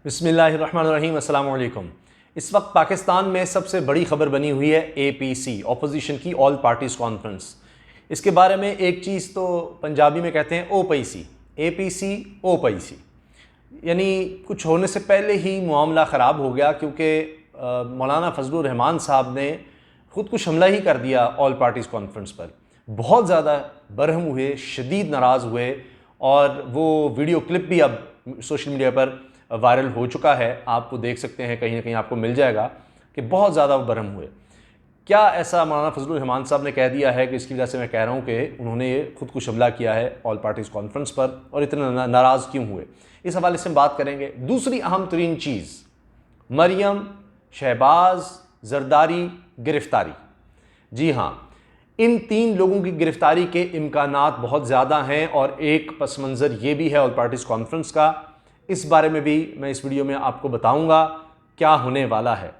बिस्मिल्लाहिर्रहमानिर्रहीम, अस्सलाम वालेकुम। इस वक्त पाकिस्तान में सबसे बड़ी खबर बनी हुई है APC, ऑपोजिशन की ऑल पार्टीज़ कॉन्फ्रेंस। इसके बारे में एक चीज़ तो पंजाबी में कहते हैं OPC, APC OPC, यानी कुछ होने से पहले ही मामला ख़राब हो गया, क्योंकि मौलाना फजलुर रहमान साहब ने ख़ुद कुछ हमला ही कर दिया ऑल पार्टीज़ कॉन्फ्रेंस पर। बहुत ज़्यादा बरहम हुए, शदीद नाराज़ हुए, और वो वीडियो क्लिप भी अब सोशल मीडिया पर वायरल हो चुका है। आप वो देख सकते हैं, कहीं ना कहीं आपको मिल जाएगा कि बहुत ज़्यादा वो बरहम हुए। क्या ऐसा मौलाना फजलुर रहमान साहब ने कह दिया है कि इसकी वजह से मैं कह रहा हूँ कि उन्होंने खुद कुछ हमला किया है ऑल पार्टीज़ कॉन्फ्रेंस पर, और इतना नाराज़ क्यों हुए, इस हवाले से हम बात करेंगे। दूसरी अहम तरीन चीज़, मरियम, शहबाज, जरदारी गिरफ्तारी। जी हाँ, इन 3 लोगों की गिरफ्तारी के इम्कानात बहुत ज़्यादा हैं, और एक पस मंज़र ये भी है ऑल पार्टीज़ कॉन्फ्रेंस का। इस बारे में भी मैं इस वीडियो में आपको बताऊंगा क्या होने वाला है।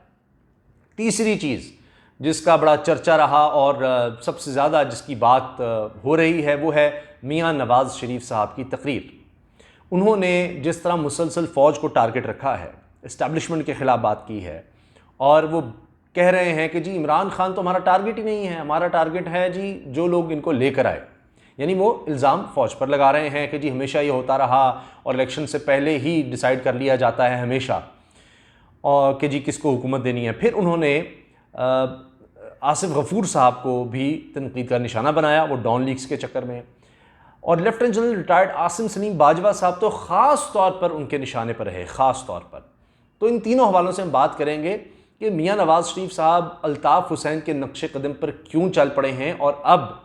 तीसरी चीज़ जिसका बड़ा चर्चा रहा और सबसे ज़्यादा जिसकी बात हो रही है, वो है मियां नवाज़ शरीफ साहब की तकरीर। उन्होंने जिस तरह मुसलसल फ़ौज को टारगेट रखा है, इस्टेब्लिशमेंट के ख़िलाफ़ बात की है, और वो कह रहे हैं कि जी इमरान खान तो हमारा टारगेट ही नहीं है, हमारा टारगेट है जी जो लोग इनको लेकर आए। यानी वो इल्ज़ाम फ़ौज पर लगा रहे हैं कि जी हमेशा ये होता रहा, और इलेक्शन से पहले ही डिसाइड कर लिया जाता है हमेशा, और कि जी किसको हुकूमत देनी है। फिर उन्होंने आसिफ गफूर साहब को भी तनकीद का निशाना बनाया, वो डॉन लीग्स के चक्कर में, और lieutenant general retired Asim Salim Bajwa साहब तो ख़ास तौर पर उनके निशाने पर रहे, ख़ास तौर पर। तो इन तीनों हवालों से हम बात करेंगे कि मियां नवाज़ शरीफ साहब अल्ताफ़ हुसैन के नक्शे कदम पर क्यों चल पड़े हैं, और अब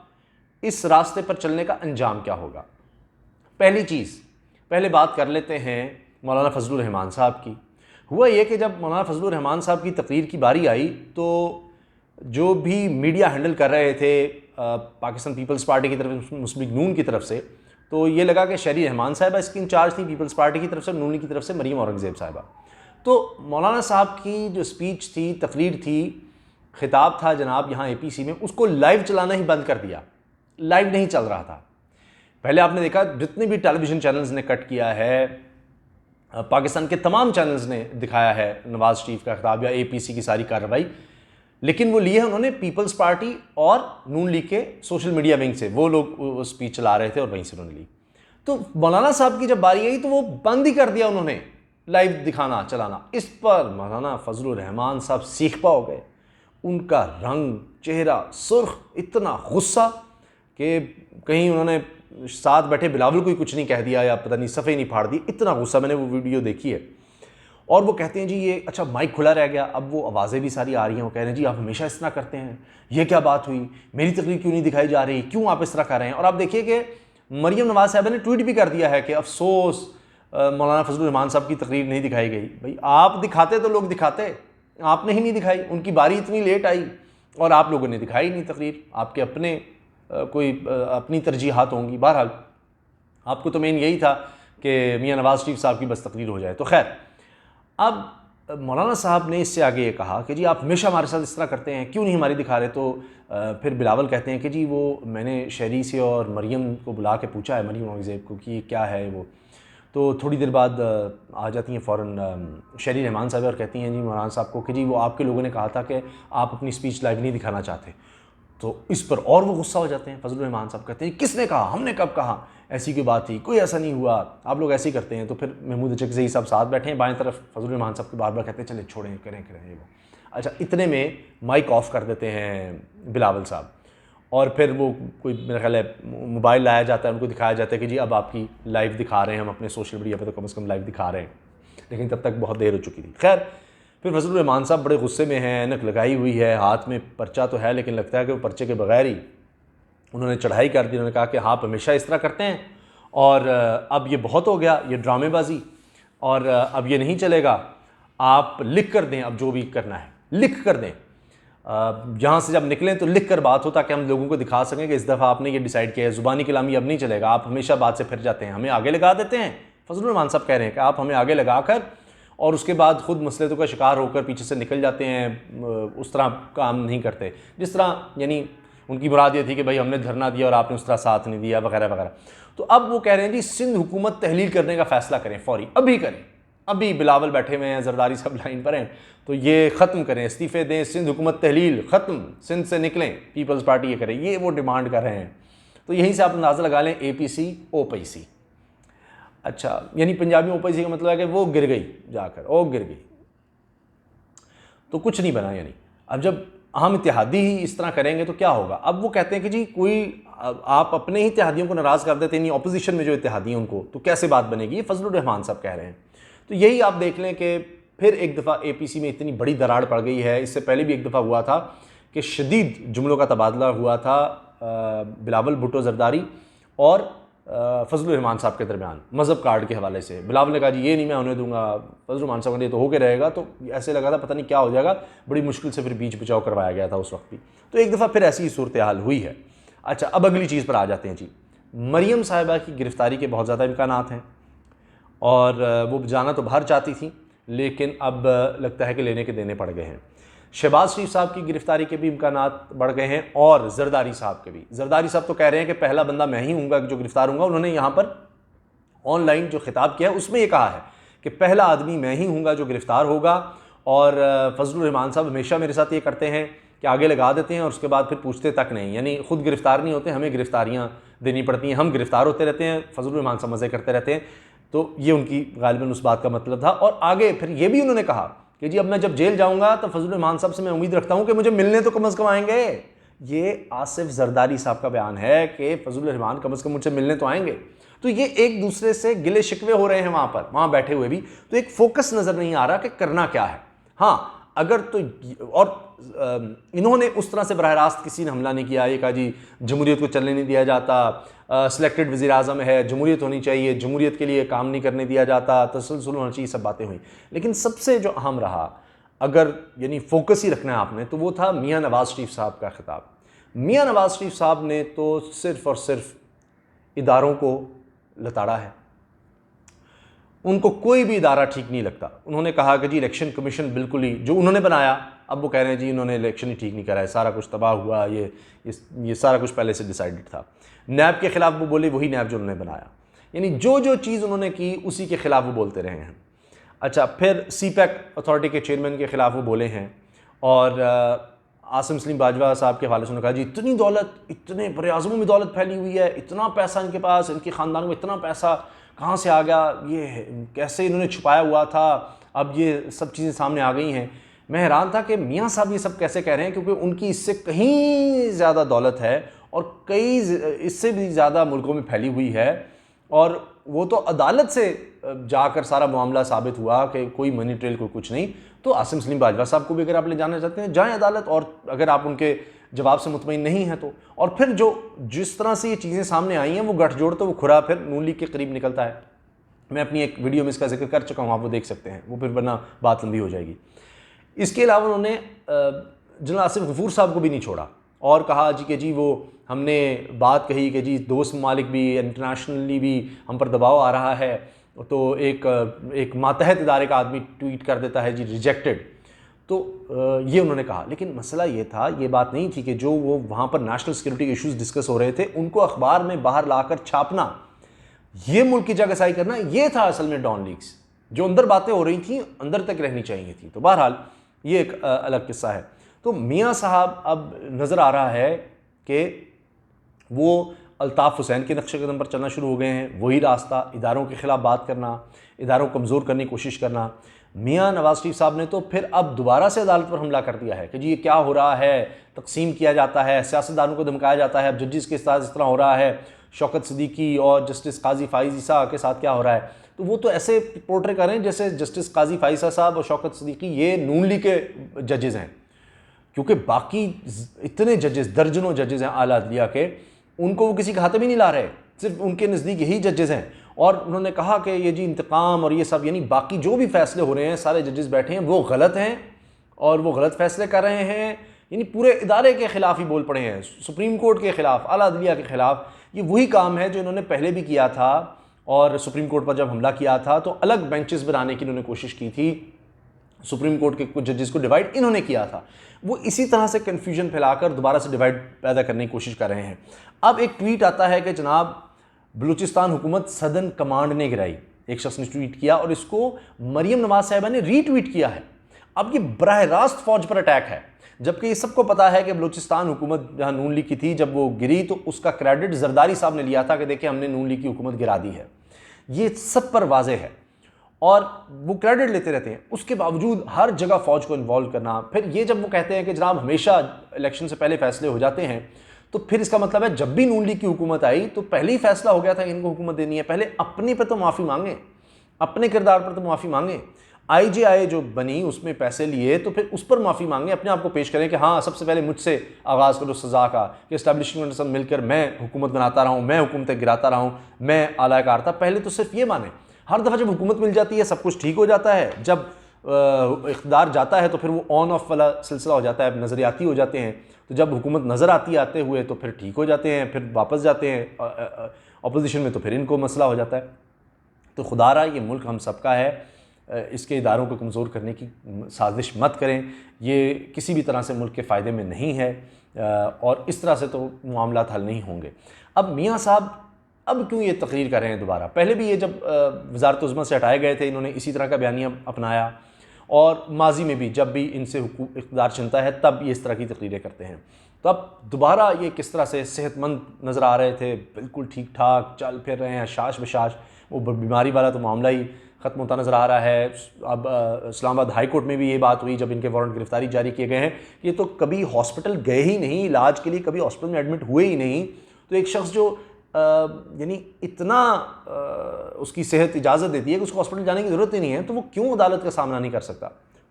इस रास्ते पर चलने का अंजाम क्या होगा। पहली चीज़, पहले बात कर लेते हैं मौलाना फजलुर रहमान साहब की। हुआ ये कि जब मौलाना फजलुर रहमान साहब की तकरीर की बारी आई, तो जो भी मीडिया हैंडल कर रहे थे पाकिस्तान पीपल्स पार्टी की तरफ, मुस्लिम नून की तरफ से, तो ये लगा कि शहरी रहमान साहिबा इसकी इंचार्ज थी पीपल्स पार्टी की तरफ से, नून की तरफ से मरीम औरंगज़ेब साहिबा। तो मौलाना साहब की जो स्पीच थी, तकरीर थी, खिताब था जनाब यहाँ APC में, उसको लाइव चलाना ही बंद कर दिया। लाइव नहीं चल रहा था। पहले आपने देखा जितने भी टेलीविज़न चैनल्स ने कट किया है, पाकिस्तान के तमाम चैनल्स ने दिखाया है नवाज़ शरीफ का खिताब या APC की सारी कार्रवाई, लेकिन वो लिए उन्होंने पीपल्स पार्टी और नून लीग के सोशल मीडिया विंग से, वो लोग वो स्पीच चला रहे थे और वहीं से उन्होंने ली। तो मौलाना साहब की जब बारी आई तो वो बंद ही कर दिया उन्होंने लाइव दिखाना चलाना। इस पर मौलाना फजलुर रहमान साहब सीखपा हो गए, उनका रंग चेहरा सुर्ख, इतना गुस्सा कि कहीं उन्होंने साथ बैठे बिलावल को ही कुछ नहीं कह दिया, या पता नहीं सफ़े नहीं फाड़ दी, इतना गुस्सा। मैंने वो वीडियो देखी है, और वो कहते हैं जी ये अच्छा माइक खुला रह गया, अब वो आवाज़ें भी सारी आ रही हैं, वो कह रहे हैं जी आप हमेशा इस तरह करते हैं, ये क्या बात हुई, मेरी तकरीर क्यों नहीं दिखाई जा रही, क्यों आप इस तरह कर रहे हैं। और आप देखिए कि मरियम नवाज साहब ने ट्वीट भी कर दिया है कि अफसोस मौलाना फजलुर रहमान साहब की तकरीर नहीं दिखाई गई। भाई आप दिखाते तो लोग दिखाते, आपने ही नहीं दिखाई, उनकी बारी इतनी लेट आई और आप लोगों ने दिखाई नहीं तकरीर। आपके अपने कोई अपनी तरजीहात होंगी। बहरहाल आपको तो मेन यही था कि मियां नवाज़ शरीफ साहब की बस तकरीर हो जाए। तो खैर, अब मौलाना साहब ने इससे आगे ये कहा कि जी आप हमेशा हमारे साथ इस तरह करते हैं, क्यों नहीं हमारी दिखा रहे। तो फिर बिलावल कहते हैं कि जी वो मैंने शहरी से और मरियम को बुला के पूछा है, मरियम औरंगज़ेब को, कि क्या है वो। तो थोड़ी देर बाद आ जाती हैं फ़ौरन शहरी रहमान साहब और कहती हैं जी मौलाना साहब को कि जी वो आपके लोगों ने कहा था कि आप अपनी स्पीच लाइव नहीं दिखाना चाहते। तो इस पर और वो गुस्सा हो जाते हैं। फजलुर रहमान साहब कहते हैं किसने कहा, हमने कब कहा, ऐसी कोई बात थी, कोई ऐसा नहीं हुआ, आप लोग ऐसे ही करते हैं। तो फिर महमूद चकज़ई साहब साथ बैठे हैं बाएं तरफ, फजलुर रहमान साहब को बार बार कहते हैं चले छोड़ें, करें ये वो। अच्छा, इतने में माइक ऑफ कर देते हैं बिलावल साहब, और फिर वो कोई मेरा ख्याल है मोबाइल लाया जाता है, उनको दिखाया जाता है कि जी अब आपकी लाइव दिखा रहे हैं हम अपने सोशल मीडिया पर, तो कम से कम लाइव दिखा रहे हैं। लेकिन तब तक बहुत देर हो चुकी थी। खैर, फिर फजलुर रहमान साहब बड़े गुस्से में हैं, ऐनक लगाई हुई है, हाथ में पर्चा तो है लेकिन लगता है कि वो पर्चे के बगैर ही उन्होंने चढ़ाई कर दी। उन्होंने कहा कि आप हमेशा इस तरह करते हैं, और अब ये बहुत हो गया, ये ड्रामेबाजी, और अब ये नहीं चलेगा, आप लिख कर दें, अब जो भी करना है लिख कर दें, यहाँ से जब निकलें तो लिख कर बात हो, ताकि हम लोगों को दिखा सकें कि इस दफ़ा आपने ये डिसाइड किया है, ज़ुबानी कलामी अब नहीं चलेगा, आप हमेशा बात से फिर जाते हैं, हमें आगे लगा देते हैं। फजलुर रहमान साहब कह रहे हैं कि आप हमें आगे लगा कर और उसके बाद ख़ुद मसलतों का शिकार होकर पीछे से निकल जाते हैं, उस तरह काम नहीं करते जिस तरह, यानी उनकी मुराद ये थी कि भाई हमने धरना दिया और आपने उस तरह साथ नहीं दिया वगैरह वगैरह। तो अब वो कह रहे हैं जी सिंध हुकूमत तहलील करने का फ़ैसला करें, फौरी, अभी करें, अभी बिलावल बैठे हुए हैं, जरदारी सब लाइन पर हैं, तो ये ख़त्म करें, इस्तीफ़े दें, सिंध हुकूमत तहलील ख़त्म, सिंध से निकलें, पीपल्स पार्टी ये करे, ये वो डिमांड कर रहे हैं। तो यहीं से आप अंदाज़ा लगा लें APC OPC। अच्छा, यानी पंजाबी में OPC का मतलब है कि वो गिर गई जाकर, वो गिर गई तो कुछ नहीं बना। यानी अब जब हम इत्तेहादी ही इस तरह करेंगे तो क्या होगा। अब वो कहते हैं कि जी कोई आप अपने ही इत्तेहादियों को नाराज़ कर देते हैं, ऑपोजिशन में जो इत्तेहादी हैं उनको, तो कैसे बात बनेगी। ये फजलुर रहमान साहब कह रहे हैं। तो यही आप देख लें कि फिर एक दफ़ा APC में इतनी बड़ी दरार पड़ गई है। इससे पहले भी एक दफ़ा हुआ था कि शदीद जुमलों का तबादला हुआ था बिलावल भुट्टो जरदारी और फजलुर रहमान साहब के दरमियान मज़हब कार्ड के हवाले से। बिलावल ने कहा जी ये नहीं मैं होने दूंगा, फजलुर रहमान साहब ने तो होके रहेगा। तो ऐसे लगा था पता नहीं क्या हो जाएगा, बड़ी मुश्किल से फिर बीच बचाव करवाया गया था उस वक्त भी। तो एक दफ़ा फिर ऐसी ही सूरत हाल हुई है। अच्छा, अब अगली चीज़ पर आ जाते हैं जी। मरियम साहिबा की गिरफ़्तारी के बहुत ज़्यादा इम्कानात हैं और वो जाना तो बाहर चाहती थी, लेकिन अब लगता है कि लेने के देने पड़ गए हैं। शहबाज शरीफ साहब की गिरफ्तारी के भी इम्कानात बढ़ गए हैं और जरदारी साहब के भी। जरदारी साहब तो कह रहे हैं कि पहला बंदा मैं ही हूँगा जो गिरफ्तार हूँगा। उन्होंने यहाँ पर ऑनलाइन जो खिताब किया है उसमें ये कहा है कि पहला आदमी मैं ही हूँगा जो गिरफ्तार होगा। और फजलुर रहमान साहब हमेशा मेरे साथ ये करते हैं कि आगे लगा देते हैं और उसके बाद फिर पूछते तक नहीं, यानी खुद गिरफ्तार नहीं होते, हमें गिरफ्तारियाँ देनी पड़ती हैं, हम गिरफ्तार होते रहते हैं, फजलुर रहमान साहब मज़े करते रहते हैं। तो ये उनकी गालिबन उस बात का मतलब था। और आगे फिर ये भी उन्होंने कहा कि जी अब मैं जब जेल जाऊंगा तो फजलुर रहमान साहब से मैं उम्मीद रखता हूं कि मुझे मिलने तो कम अज़ कम आएंगे। ये आसिफ जरदारी साहब का बयान है कि फजलुर रहमान कम अज़ कम मुझसे मिलने तो आएंगे। तो ये एक दूसरे से गिले शिकवे हो रहे हैं वहाँ बैठे हुए भी। तो एक फोकस नज़र नहीं आ रहा कि करना क्या है। हाँ, अगर तो और इन्होंने उस तरह से बरह रास्त किसी ने हमला नहीं किया। ये कहा जी जमहूरियत को चलने नहीं दिया जाता, सिलेक्टेड वज़ीर आज़म है, जमहूरियत होनी चाहिए, जमहूरियत के लिए काम नहीं करने दिया जाता, तसलसल होना चाहिए, सब बातें हुई। लेकिन सबसे जो अहम रहा, अगर यानी फोकस ही रखना है आपने, तो वो था मियाँ नवाज़ शरीफ साहब का खिताब। मियाँ नवाज़ शरीफ साहब ने तो सिर्फ़ और सिर्फ इदारों को लताड़ा है, उनको कोई भी इदारा ठीक नहीं लगता। उन्होंने कहा कि जी इलेक्शन कमीशन बिल्कुल ही जो उन्होंने बनाया, अब वो कह रहे हैं जी इन्होंने इलेक्शन ही ठीक नहीं करा है, सारा कुछ तबाह हुआ, ये सारा कुछ पहले से डिसाइडेड था। नैब के ख़िलाफ़ वो बोले वही नैब जो उन्होंने बनाया, यानी जो चीज़ उन्होंने की उसी के ख़िलाफ़ वो बोलते रहे हैं। अच्छा, फिर CPEC अथॉरिटी के चेयरमैन के ख़िलाफ़ वो बोले हैं और आसिम सलीम बाजवा साहब के हवाले से उन्होंने कहा जी इतनी दौलत, इतने बड़े आज़मों में दौलत फैली हुई है, इतना पैसा इनके पास, इनके ख़ानदान में इतना पैसा कहाँ से आ गया, ये कैसे इन्होंने छुपाया हुआ था, अब ये सब चीज़ें सामने आ गई हैं। मैं हैरान था कि मियाँ साहब ये सब कैसे कह रहे हैं, क्योंकि उनकी इससे कहीं ज़्यादा दौलत है और कई इससे भी ज़्यादा मुल्कों में फैली हुई है। और वो तो अदालत से जाकर सारा मामला साबित हुआ कि कोई मनी ट्रेल कोई कुछ नहीं। तो आसिम सलीम बाजवा साहब को भी अगर आप ले जाना चाहते हैं जाएँ अदालत, और अगर आप उनके जवाब से मुतमईन नहीं है तो। और फिर जिस तरह से ये चीज़ें सामने आई हैं, वो गठजोड़ तो वो खुरा फिर नून लीग के करीब निकलता है। मैं अपनी एक वीडियो में इसका जिक्र कर चुका हूँ, आप वो देख सकते हैं, वो फिर वरना बात लंबी हो जाएगी। इसके अलावा उन्होंने जनरल आसिफ गफूर साहब को भी नहीं छोड़ा और कहा जी कि जी वो हमने बात कही कि जी दोस्त ममालिक भी, इंटरनेशनली भी हम पर दबाव आ रहा है, तो एक मातहत इदारे का आदमी ट्वीट कर देता है जी रिजेक्टेड। तो ये उन्होंने कहा। लेकिन मसला ये था, ये बात नहीं थी कि जो वो वहाँ पर नेशनल सिक्योरिटी इश्यूज़ डिस्कस हो रहे थे उनको अखबार में बाहर लाकर छापना, ये मुल्क की जगहसाई करना, ये था असल में डॉन लीक्स। जो अंदर बातें हो रही थी अंदर तक रहनी चाहिए थी। तो बहरहाल ये एक अलग किस्सा है। तो मियाँ साहब अब नज़र आ रहा है कि वो अल्ताफ़ हुसैन के नक्शे कदम पर चलना शुरू हो गए हैं। वही रास्ता, इदारों के ख़िलाफ़ बात करना, इदारों को कमज़ोर करने की कोशिश करना। मियाँ नवाज़ शरीफ साहब ने तो फिर अब दोबारा से अदालत पर हमला कर दिया है कि जी ये क्या हो रहा है, तकसीम किया जाता है, सियासतदानों को धमकाया जाता है, अब जजेस के साथ इस तरह हो रहा है, शौकत सिद्दीकी और जस्टिस काजी फ़ाइज़ा के साथ क्या हो रहा है। तो वो तो ऐसे पोर्ट्रे करें जैसे जस्टिस काजी फ़ाइज़ा साहब और शौकत सिद्दीकी ये नून लीग के जजेज़ हैं, क्योंकि बाकी इतने जजेस, दर्जनों जजेस हैं आला अदलिया के, उनको वो किसी के हाथ में नहीं ला रहे, सिर्फ उनके नज़दीक यही जजेस हैं। और उन्होंने कहा कि ये जी इंतकाम और ये सब, यानी बाकी जो भी फैसले हो रहे हैं सारे जजेस बैठे हैं वो गलत हैं और वो गलत फैसले कर रहे हैं, यानी पूरे इदारे के ख़िलाफ़ ही बोल पड़े हैं, सुप्रीम कोर्ट के ख़िलाफ़, आला अदलिया के ख़िलाफ़। ये वही काम है जो इन्होंने पहले भी किया था और सुप्रीम कोर्ट पर जब हमला किया था तो अलग बेंचेस बनाने की इन्होंने कोशिश की थी, सुप्रीम कोर्ट के कुछ जजेस को डिवाइड इन्होंने किया था। वो इसी तरह से कन्फ्यूजन फैलाकर दोबारा से डिवाइड पैदा करने की कोशिश कर रहे हैं। अब एक ट्वीट आता है कि जनाब बलूचिस्तान हुकूमत सदन कमांड ने गिराई। एक शख्स ने ट्वीट किया और इसको मरियम नवाज साहिबा ने रीट्वीट किया है। अब ये बराह रास्त फौज पर अटैक है, जबकि ये सबको पता है कि बलूचिस्तान हुकूमत जहां नून लीग की थी, जब वो गिरी तो उसका क्रेडिट जरदारी साहब ने लिया था कि देखिए हमने नून लीग की हुकूमत गिरा दी है। ये सब पर वाजे है और वो क्रेडिट लेते रहते हैं। उसके बावजूद हर जगह फौज को इन्वॉल्व करना, फिर ये जब वो कहते हैं कि जनाब हमेशा इलेक्शन से पहले फैसले हो जाते हैं, तो फिर इसका मतलब है जब भी नून लीग की हुकूमत आई तो पहले ही फैसला हो गया था कि इनको हुकूमत देनी है। पहले अपने पर तो माफ़ी मांगे, अपने किरदार पर तो माफ़ी मांगे। IJI जो बनी उसमें पैसे लिए तो फिर उस पर माफ़ी मांगे, अपने आप को पेश करें कि हाँ सबसे पहले मुझसे आगाज़ करो सज़ा का, कि इस्टेब्लिशमेंट सब मिलकर मैं हुकूमत बनाता रहा हूँ, मैं हुकूमतें गिराता रहा हूँ, मैं आलाकार था। पहले तो सिर्फ ये माने। हर दफ़ा जब हुकूमत मिल जाती है सब कुछ ठीक हो जाता है, जब इक़्तिदार जाता है तो फिर वो ऑन ऑफ वाला सिलसिला हो जाता है, नज़रियाती हो जाते हैं। तो जब हुकूमत नज़र आते हुए तो फिर ठीक हो जाते हैं, फिर वापस जाते हैं अपोजिशन में तो फिर इनको मसला हो जाता है। तो खुदारा ये मुल्क हम सबका है, इसके इदारों को कमज़ोर करने की साजिश मत करें। ये किसी भी तरह से मुल्क के फ़ायदे में नहीं है और इस तरह से तो मामलात हल नहीं होंगे। अब मियाँ साहब अब क्यों ये तकरीर कर रहे हैं दोबारा? पहले भी ये जब वज़ारत उज़्मा से हटाए गए थे इन्होंने इसी तरह का बयानिया अपनाया, और माजी में भी जब भी इनसे इक़्तिदार चुनता है तब ये इस तरह की तकरीरें करते हैं। तो अब दोबारा ये किस तरह से सेहतमंद नज़र आ रहे थे, बिल्कुल ठीक ठाक चल फिर रहे हैं, शाश बशाश, वो बीमारी वाला तो मामला ही ख़त्म होता नज़र आ रहा है। अब इस्लामाबाद हाई कोर्ट में भी ये बात हुई जब इनके वारंट गिरफ्तारी जारी किए गए हैं, ये तो कभी हॉस्पिटल गए ही नहीं, इलाज के लिए कभी हॉस्पिटल में एडमिट हुए ही नहीं। तो एक शख्स जो यानी इतना उसकी सेहत इजाज़त देती है कि उसको हॉस्पिटल जाने की ज़रूरत ही नहीं है, तो वो क्यों अदालत का सामना नहीं कर सकता?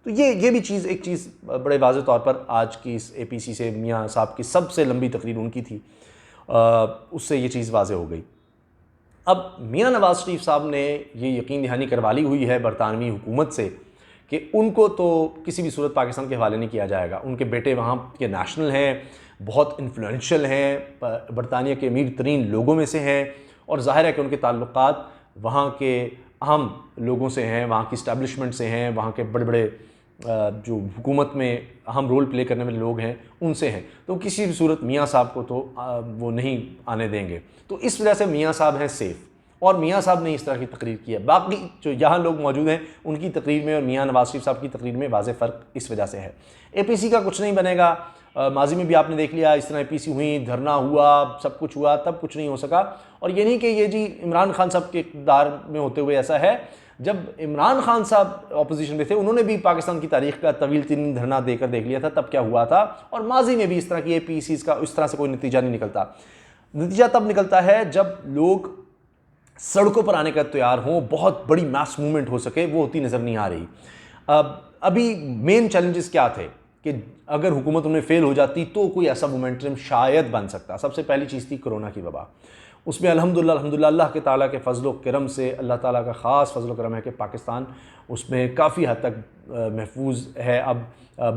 तो ये भी चीज़ एक चीज़ बड़े वाज़ेह तौर पर आज की इस APC से मियाँ साहब की सबसे लंबी तकरीर उनकी थी, उससे ये चीज़ वाज़ेह हो गई। अब मियाँ नवाज़ शरीफ साहब ने ये यकीन दहानी करवा ली हुई है बरतानवी हुकूमत से कि उनको तो किसी भी सूरत पाकिस्तान के हवाले नहीं किया जाएगा। उनके बेटे वहाँ के नेशनल हैं, बहुत इन्फ्लुएंशियल हैं, बरतानिया के अमीर तरीन लोगों में से हैं, और ज़ाहिर है कि उनके ताल्लुकात वहाँ के अहम लोगों से हैं, वहाँ की इस्टेब्लिशमेंट से हैं, वहाँ के बड़े बड़े जो हुकूमत में अहम रोल प्ले करने वाले लोग हैं उनसे हैं। तो किसी भी सूरत मियाँ साहब को तो वो नहीं आने देंगे। तो इस वजह से मियाँ साहब हैं सेफ़, और मियाँ साहब ने इस तरह की तकरीर की है। बाकी जो यहाँ लोग मौजूद हैं उनकी तकरीर में और मियाँ नवाज़ शरीफ साहब की तकरीर में वाज़ेह फ़र्क इस वजह से है। APC का कुछ नहीं बनेगा। माजी में भी आपने देख लिया, इस तरह APC हुई, धरना हुआ, सब कुछ हुआ, तब कुछ नहीं हो सका। और ये नहीं कि ये जी इमरान खान साहब के इक़्तिदार में होते हुए ऐसा है। जब इमरान खान साहब अपोजिशन में थे उन्होंने भी पाकिस्तान की तारीख़ का तवील तीन धरना देकर देख लिया था, तब क्या हुआ था। और माजी में भी इस तरह की APCs का इस तरह से कोई नतीजा नहीं निकलता। नतीजा तब निकलता है जब लोग सड़कों पर आने का तैयार हों, बहुत बड़ी मास मूवमेंट हो सके, वो होती नज़र नहीं आ रही। अभी मेन चैलेंजेस क्या थे कि अगर हुकूमत उनमें फ़ेल हो जाती तो कोई ऐसा मोमेंटम शायद बन सकता। सबसे पहली चीज़ थी कोरोना की वबा। उसमें अल्हम्दुलिल्लाह अल्लाह के ताला के फजलो करम से, अल्लाह ताला का ख़ास फजलो करम है कि पाकिस्तान उसमें काफ़ी हद तक महफूज है अब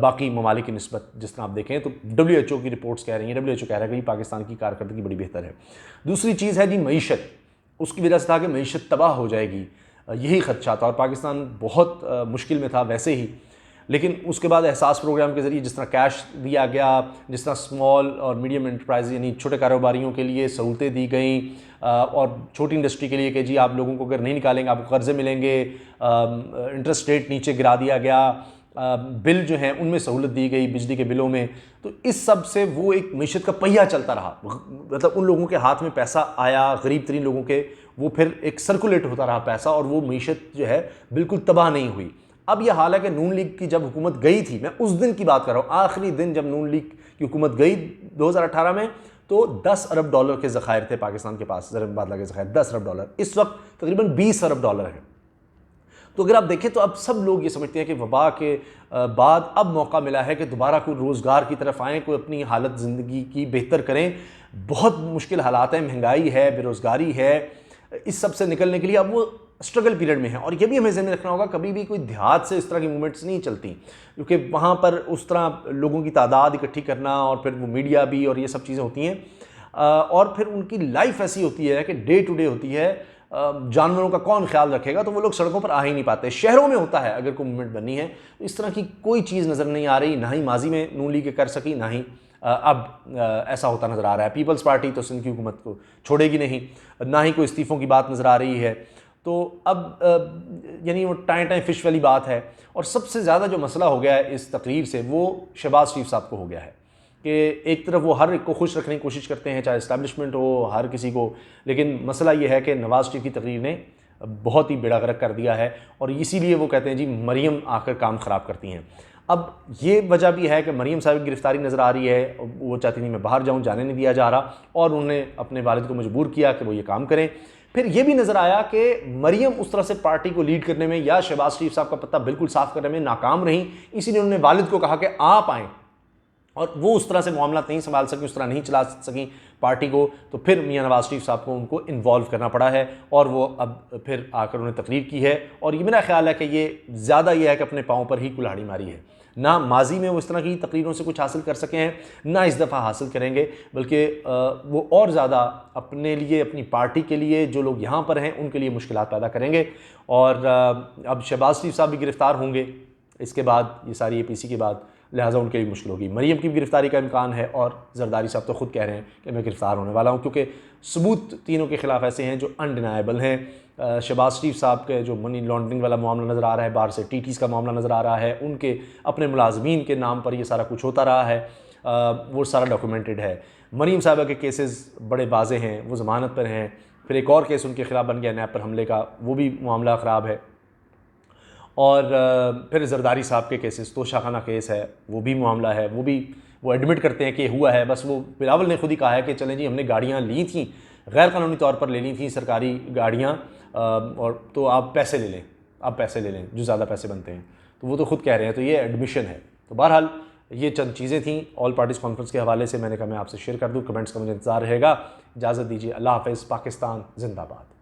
बाकी ममालिक की निस्बत। जिस तरह आप देखें तो WHO की रिपोर्ट्स कह रही हैं, WHO कह रहा है कि पाकिस्तान की कारकर्दगी बड़ी बेहतर है। दूसरी चीज़ है जी मईशत, उसकी वजह से था कि मईशत तबाह हो जाएगी, यही खदशा था और पाकिस्तान बहुत मुश्किल में था वैसे ही। लेकिन उसके बाद एहसास प्रोग्राम के ज़रिए जिस तरह कैश दिया गया, जिस तरह स्मॉल और मीडियम एंटरप्राइज यानी छोटे कारोबारियों के लिए सहूलतें दी गई, और छोटी इंडस्ट्री के लिए कि जी आप लोगों को अगर नहीं निकालेंगे आपको कर्ज़े मिलेंगे, इंटरेस्ट रेट नीचे गिरा दिया गया, बिल जो हैं उनमें सहूलत दी गई बिजली के बिलों में। तो इस सब से वो एक मईशत का पहिया चलता रहा, मतलब उन लोगों के हाथ में पैसा आया, गरीब तरीन लोगों के, वो फिर एक सर्कुलेट होता रहा पैसा, और वो मईशत जो है बिल्कुल तबाह नहीं हुई। अब यह हाल है कि नून लीग की जब हुकूमत गई थी, मैं उस दिन की बात कर रहा हूँ, आखिरी दिन जब नून लीग की हुकूमत गई 2018 में, तो 10 अरब डॉलर के ज़खायर थे पाकिस्तान के पास, ज़र मुबादला के ज़खायर 10 अरब डॉलर। इस वक्त तकरीबन 20 अरब डॉलर है। तो अगर आप देखें तो अब सब लोग ये समझते हैं कि वबा के बाद अब मौका मिला है कि दोबारा कोई रोज़गार की तरफ आएँ, कोई अपनी हालत ज़िंदगी की बेहतर करें। बहुत मुश्किल हालात हैं, महंगाई है, बेरोज़गारी है, इस सब से निकलने के लिए अब वो स्ट्रगल पीरियड में है। और ये भी हमें ज़हन में रखना होगा, कभी भी कोई देहात से इस तरह की मूवमेंट्स नहीं चलती, क्योंकि वहाँ पर उस तरह लोगों की तादाद इकट्ठी करना और फिर वो मीडिया भी और ये सब चीज़ें होती हैं, और फिर उनकी लाइफ ऐसी होती है कि डे टू डे होती है, जानवरों का कौन ख्याल रखेगा, तो वो लोग सड़कों पर आ ही नहीं पाते। शहरों में होता है अगर कोई मूवमेंट बननी है, तो इस तरह की कोई चीज़ नज़र नहीं आ रही, ना ही माजी में नून लीग कर सकी, ना ही अब ऐसा होता नज़र आ रहा है। पीपल्स पार्टी तो सिंध की हुकूमत को छोड़ेगी नहीं, ना ही कोई इस्तीफ़ों की बात नज़र आ रही है। तो अब यानी वो टाइम टाइम फिश वाली बात है। और सबसे ज़्यादा जो मसला हो गया है इस तकरीर से वो शहबाज शरीफ साहब को हो गया है कि एक तरफ वो हर एक को खुश रखने की कोशिश करते हैं, चाहे इस्टेब्लिशमेंट हो, हर किसी को, लेकिन मसला ये है कि नवाज़ शरीफ की तकरीर ने बहुत ही बेड़ा गर्क कर दिया है और इसीलिए वो कहते हैं जी मरीम आकर काम ख़राब करती हैं। अब ये वजह भी है कि मरीम साहब की गिरफ्तारी नज़र आ रही है, वो चाहती थी मैं बाहर जाऊँ, जाने नहीं दिया जा रहा और उन्होंने अपने वालिद को मजबूर किया कि वो ये काम करें। फिर ये भी नज़र आया कि मरीम उस तरह से पार्टी को लीड करने में या शहबाज शरीफ साहब का पत्ता बिल्कुल साफ करने में नाकाम रही, इसीलिए उन्होंने वालिद को कहा कि आप आएँ, और वो उस तरह से मामला नहीं संभाल सकी, उस तरह नहीं चला सकी पार्टी को, तो फिर मियां नवाज शरीफ साहब को उनको इन्वॉल्व करना पड़ा है और वो अब फिर आकर उन्हें तकरीर की है। और ये मेरा ख्याल है कि ये ज़्यादा ये है कि अपने पाँव पर ही कुल्हाड़ी मारी है। ना माजी में वो इस तरह की तकरीरों से कुछ हासिल कर सके हैं, ना इस दफ़ा हासिल करेंगे, बल्कि वो और ज़्यादा अपने लिए, अपनी पार्टी के लिए, जो लोग यहाँ पर हैं उनके लिए मुश्किलात पैदा करेंगे। और अब शहबाज शरीफ साहब भी गिरफ़्तार होंगे इसके बाद, ये सारी APC के बाद, लिहाजा उनके लिए मुश्किल होगी। मरीम की गिरफ्तारी का इम्कान है और जरदारी साहब तो खुद कह रहे हैं कि मैं गिरफ्तार होने वाला हूं, क्योंकि सबूत तीनों के खिलाफ ऐसे हैं जो अनडिनाएबल हैं। शहबाज शरीफ साहब के जो मनी लॉन्ड्रिंग वाला मामला नज़र आ रहा है, बाहर से TTs का मामला नज़र आ रहा है, उनके अपने मुलाजमीन के नाम पर ये सारा कुछ होता रहा है, वो सारा डॉक्यूमेंटेड है। मरीम साहबा के केसेस बड़े वाज़े हैं, वो ज़मानत पर हैं। फिर एक और केस उनके खिलाफ बन गया नैब पर हमले का, वो भी मामला ख़राब है। और फिर जरदारी साहब के केसेस, तो शाखाना केस है, वो भी मामला है, वो एडमिट करते हैं कि हुआ है। बस वो बिलावल ने खुद ही कहा है कि चलें जी हमने गाड़ियाँ ली थी, गैर कानूनी तौर पर ले ली थी सरकारी गाड़ियाँ, और तो आप पैसे ले लें, आप पैसे ले लें जो ज़्यादा पैसे बनते हैं, तो वो तो खुद कह रहे हैं, तो ये एडमिशन है। तो बहरहाल ये चंद चीज़ें थीं ऑल पार्टीज़ कॉन्फ्रेंस के हवाले से, मैंने कहा मैं आपसे शेयर कर दूँ। कमेंट्स का मुझे इंतज़ार रहेगा। इजाज़त दीजिए, अल्लाह हाफ़िज़। पाकिस्तान जिंदाबाद।